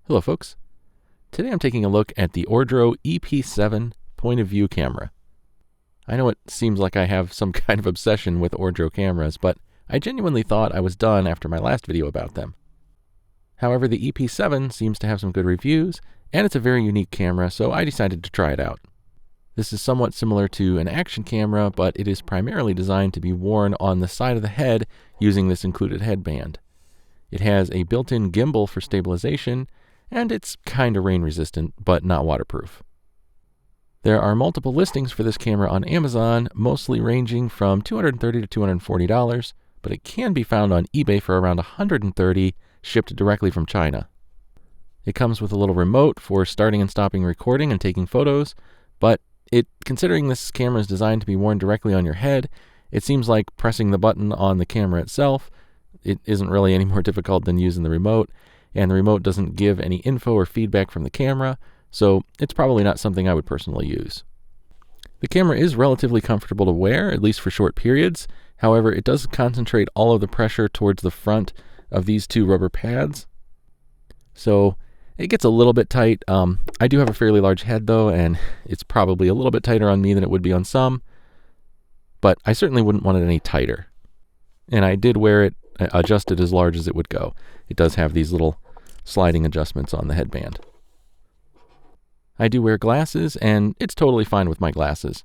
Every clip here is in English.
Hello folks. Today I'm taking a look at the Ordro EP7 point of view camera. I know it seems like I have some kind of obsession with Ordro cameras, but I genuinely thought I was done after my last video about them. However, the EP7 seems to have some good reviews, and it's a very unique camera, so I decided to try it out. This is somewhat similar to an action camera, but it is primarily designed to be worn on the side of the head using this included headband. It has a built-in gimbal for stabilization, and it's kinda rain resistant, but not waterproof. There are multiple listings for this camera on Amazon, mostly ranging from $230 to $240, but it can be found on eBay for around $130, shipped directly from China. It comes with a little remote for starting and stopping recording and taking photos, but considering this camera is designed to be worn directly on your head, it seems like pressing the button on the camera itself. It isn't really any more difficult than using the remote, and the remote doesn't give any info or feedback from the camera, so it's probably not something I would personally use. The camera is relatively comfortable to wear, at least for short periods. However, it does concentrate all of the pressure towards the front of these two rubber pads, so it gets a little bit tight. I do have a fairly large head though, and it's probably a little bit tighter on me than it would be on some, but I certainly wouldn't want it any tighter. And I did wear it adjusted as large as it would go. It does have these little sliding adjustments on the headband. I do wear glasses, and it's totally fine with my glasses.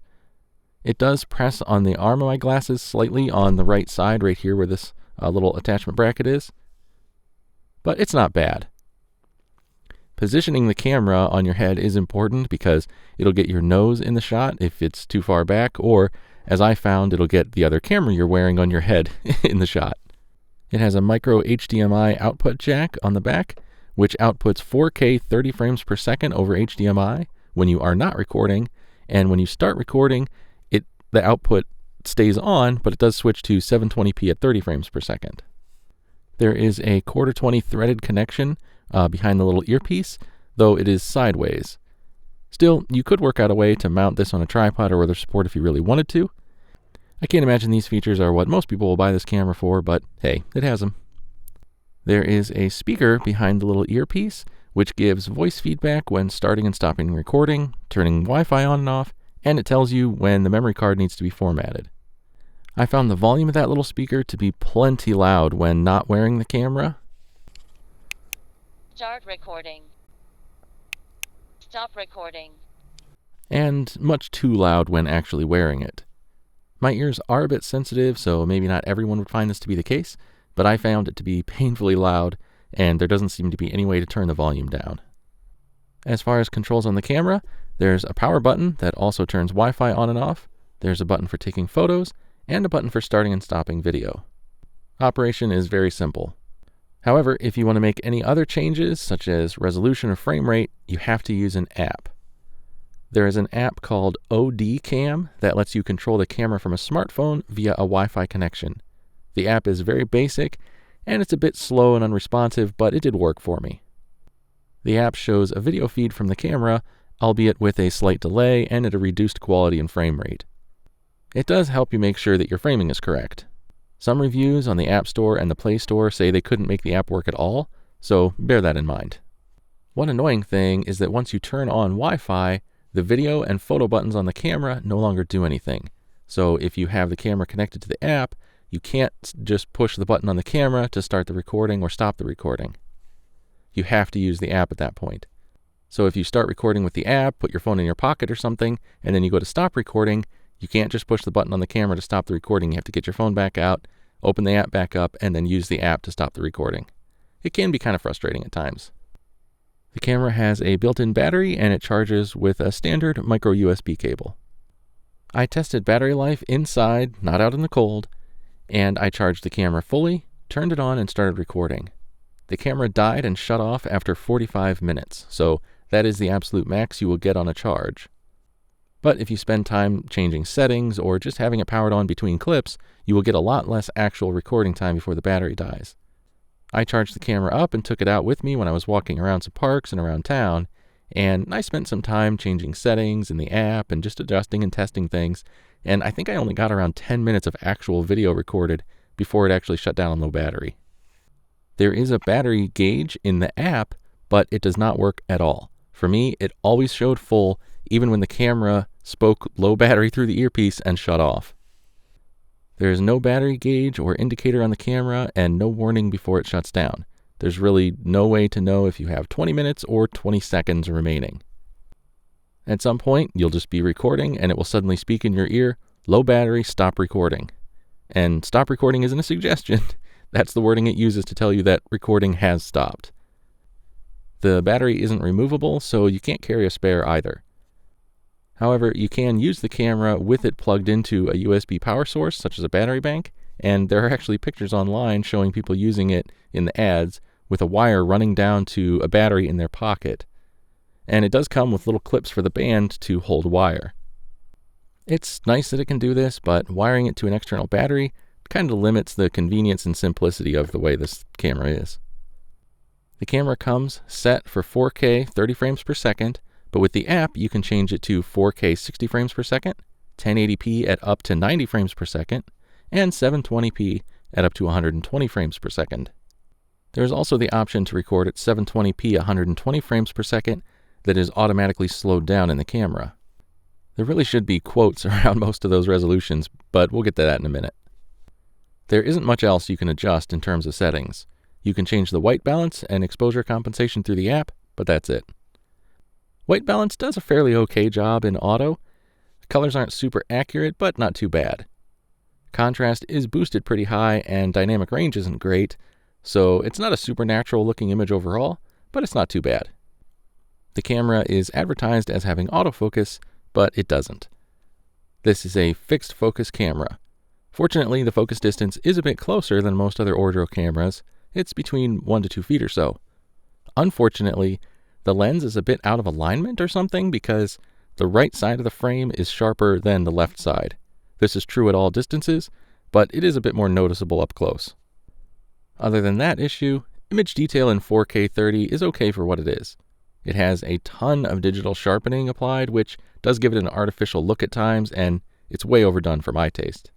It does press on the arm of my glasses slightly on the right side, right here where this little attachment bracket is, but it's not bad. Positioning the camera on your head is important because it'll get your nose in the shot if it's too far back, or, as I found, it'll get the other camera you're wearing on your head in the shot. It has a micro HDMI output jack on the back, which outputs 4K 30 frames per second over HDMI when you are not recording, and when you start recording, the output stays on, but it does switch to 720p at 30 frames per second. There is a 1/4-20 threaded connection behind the little earpiece, though it is sideways. Still, you could work out a way to mount this on a tripod or other support if you really wanted to. I can't imagine these features are what most people will buy this camera for, but hey, it has them. There is a speaker behind the little earpiece, which gives voice feedback when starting and stopping recording, turning Wi-Fi on and off, and it tells you when the memory card needs to be formatted. I found the volume of that little speaker to be plenty loud when not wearing the camera. Start recording. Stop recording. And much too loud when actually wearing it. My ears are a bit sensitive, so maybe not everyone would find this to be the case, but I found it to be painfully loud, and there doesn't seem to be any way to turn the volume down. As far as controls on the camera, there's a power button that also turns Wi-Fi on and off, there's a button for taking photos, and a button for starting and stopping video. Operation is very simple. However, if you want to make any other changes, such as resolution or frame rate, you have to use an app. There is an app called OD Cam that lets you control the camera from a smartphone via a Wi-Fi connection. The app is very basic, and it's a bit slow and unresponsive, but it did work for me. The app shows a video feed from the camera, albeit with a slight delay and at a reduced quality and frame rate. It does help you make sure that your framing is correct. Some reviews on the App Store and the Play Store say they couldn't make the app work at all, so bear that in mind. One annoying thing is that once you turn on Wi-Fi, the video and photo buttons on the camera no longer do anything. So if you have the camera connected to the app, you can't just push the button on the camera to start the recording or stop the recording. You have to use the app at that point. So if you start recording with the app, put your phone in your pocket or something, and then you go to stop recording, you can't just push the button on the camera to stop the recording. You have to get your phone back out, open the app back up, and then use the app to stop the recording. It can be kind of frustrating at times. The camera has a built-in battery, and it charges with a standard micro USB cable. I tested battery life inside, not out in the cold, and I charged the camera fully, turned it on, and started recording. The camera died and shut off after 45 minutes, so that is the absolute max you will get on a charge. But if you spend time changing settings or just having it powered on between clips, you will get a lot less actual recording time before the battery dies. I charged the camera up and took it out with me when I was walking around some parks and around town, and I spent some time changing settings in the app and just adjusting and testing things, and I think I only got around 10 minutes of actual video recorded before it actually shut down on low battery. There is a battery gauge in the app, but it does not work at all. For me, it always showed full, even when the camera spoke low battery through the earpiece and shut off. There is no battery gauge or indicator on the camera and no warning before it shuts down. There's really no way to know if you have 20 minutes or 20 seconds remaining. At some point, you'll just be recording and it will suddenly speak in your ear, "Low battery, stop recording." And stop recording isn't a suggestion. That's the wording it uses to tell you that recording has stopped. The battery isn't removable, so you can't carry a spare either. However, you can use the camera with it plugged into a USB power source, such as a battery bank, and there are actually pictures online showing people using it in the ads with a wire running down to a battery in their pocket. And it does come with little clips for the band to hold wire. It's nice that it can do this, but wiring it to an external battery kind of limits the convenience and simplicity of the way this camera is. The camera comes set for 4K 30 frames per second, but with the app you can change it to 4K 60 frames per second, 1080p at up to 90 frames per second, and 720p at up to 120 frames per second. There is also the option to record at 720p 120 frames per second that is automatically slowed down in the camera. There really should be quotes around most of those resolutions, but we'll get to that in a minute. There isn't much else you can adjust in terms of settings. You can change the white balance and exposure compensation through the app, but that's it. White balance does a fairly okay job in auto. The colors aren't super accurate, but not too bad. Contrast is boosted pretty high and dynamic range isn't great, so it's not a supernatural looking image overall, but it's not too bad. The camera is advertised as having autofocus, but it doesn't. This is a fixed focus camera. Fortunately, the focus distance is a bit closer than most other Ordro cameras. It's between 1 to 2 feet or so. Unfortunately, the lens is a bit out of alignment or something because the right side of the frame is sharper than the left side. This is true at all distances, but it is a bit more noticeable up close. Other than that issue, image detail in 4K 30 is okay for what it is. It has a ton of digital sharpening applied, which does give it an artificial look at times, and it's way overdone for my taste.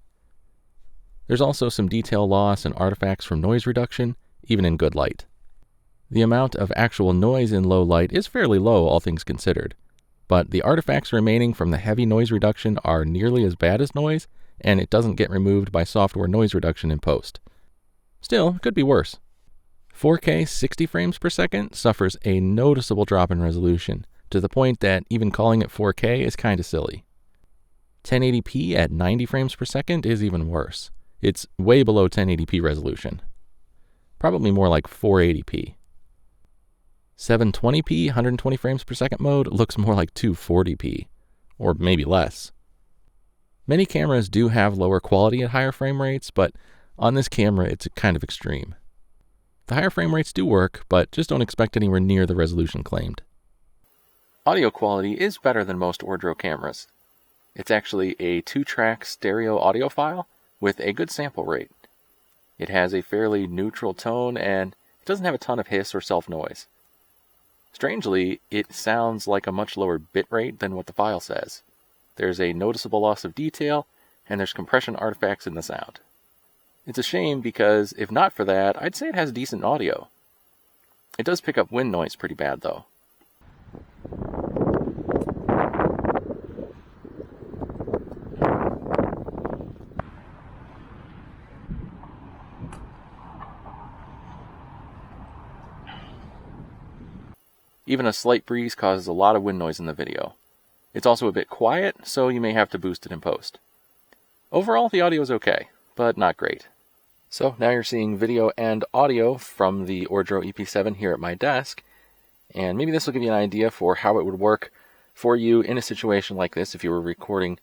There's also some detail loss and artifacts from noise reduction, even in good light. The amount of actual noise in low light is fairly low, all things considered, but the artifacts remaining from the heavy noise reduction are nearly as bad as noise, and it doesn't get removed by software noise reduction in post. Still, it could be worse. 4K 60 frames per second suffers a noticeable drop in resolution, to the point that even calling it 4K is kind of silly. 1080p at 90 frames per second is even worse. It's way below 1080p resolution. Probably more like 480p. 720p 120 frames per second mode looks more like 240p, or maybe less. Many cameras do have lower quality at higher frame rates, but on this camera it's kind of extreme. The higher frame rates do work, but just don't expect anywhere near the resolution claimed. Audio quality is better than most Ordro cameras. It's actually a 2-track stereo audio file with a good sample rate. It has a fairly neutral tone and it doesn't have a ton of hiss or self-noise. Strangely, it sounds like a much lower bit rate than what the file says. There's a noticeable loss of detail and there's compression artifacts in the sound. It's a shame because, if not for that, I'd say it has decent audio. It does pick up wind noise pretty bad, though. Even a slight breeze causes a lot of wind noise in the video. It's also a bit quiet, so you may have to boost it in post. Overall, the audio is okay, but not great. So now you're seeing video and audio from the Ordro EP7 here at my desk, and maybe this will give you an idea for how it would work for you in a situation like this if you were recording,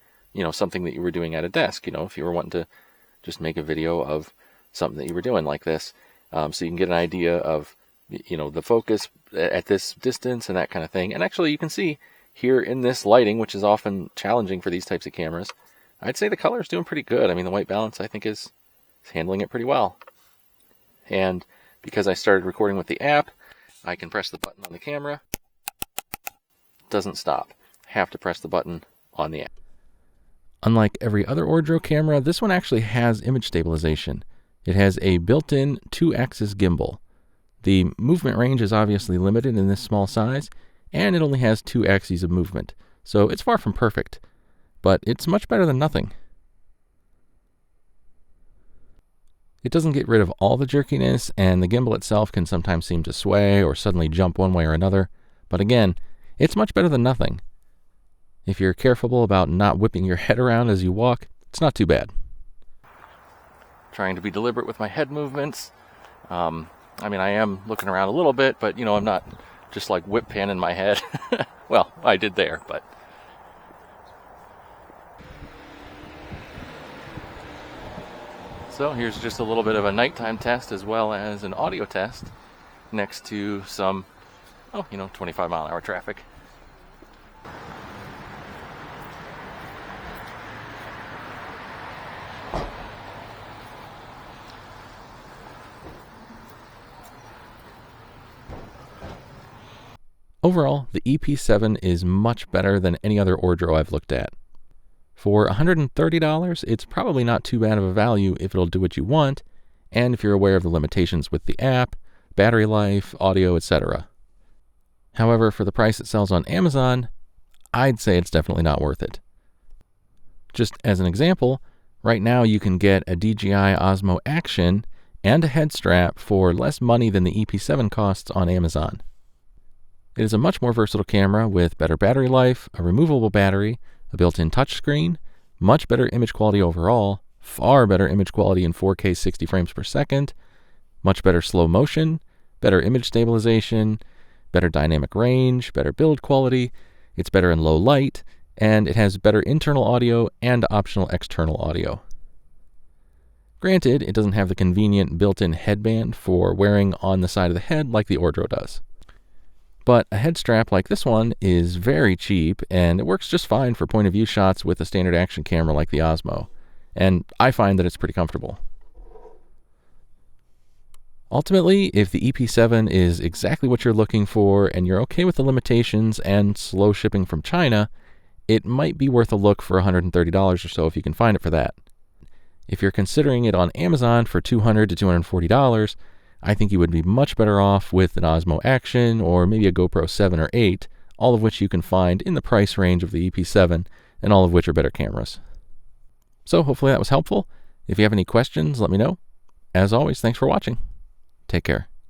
something that you were doing at a desk, if you were wanting to just make a video of something that you were doing like this, so you can get an idea of, the focus at this distance and that kind of thing. And actually you can see here in this lighting, which is often challenging for these types of cameras, I'd say the color is doing pretty good. I mean, the white balance I think is handling it pretty well. And because I started recording with the app, I can press the button on the camera. It doesn't stop. I have to press the button on the app. Unlike every other Ordro camera, this one actually has image stabilization. It has a built-in 2-axis gimbal. The movement range is obviously limited in this small size, and it only has 2 axes of movement, so it's far from perfect, but it's much better than nothing. It doesn't get rid of all the jerkiness, and the gimbal itself can sometimes seem to sway or suddenly jump one way or another, but again, it's much better than nothing. If you're careful about not whipping your head around as you walk, it's not too bad. Trying to be deliberate with my head movements. I mean, I am looking around a little bit, but, I'm not just like whip panning my head. Well, I did there, but... So here's just a little bit of a nighttime test as well as an audio test next to some, 25-mile-an-hour traffic. Overall, the EP7 is much better than any other Ordro I've looked at. For $130, it's probably not too bad of a value if it'll do what you want, and if you're aware of the limitations with the app, battery life, audio, etc. However, for the price it sells on Amazon, I'd say it's definitely not worth it. Just as an example, right now you can get a DJI Osmo Action and a head strap for less money than the EP7 costs on Amazon. It is a much more versatile camera with better battery life, a removable battery, a built-in touchscreen, much better image quality overall, far better image quality in 4K 60 frames per second, much better slow motion, better image stabilization, better dynamic range, better build quality, it's better in low light, and it has better internal audio and optional external audio. Granted, it doesn't have the convenient built-in headband for wearing on the side of the head like the Ordro does. But a head strap like this one is very cheap, and it works just fine for point of view shots with a standard action camera like the Osmo, and I find that it's pretty comfortable. Ultimately, if the EP7 is exactly what you're looking for and you're okay with the limitations and slow shipping from China, it might be worth a look for $130 or so if you can find it for that. If you're considering it on Amazon for $200 to $240, I think you would be much better off with an Osmo Action or maybe a GoPro 7 or 8, all of which you can find in the price range of the EP7, and all of which are better cameras. So hopefully that was helpful. If you have any questions, let me know. As always, thanks for watching. Take care.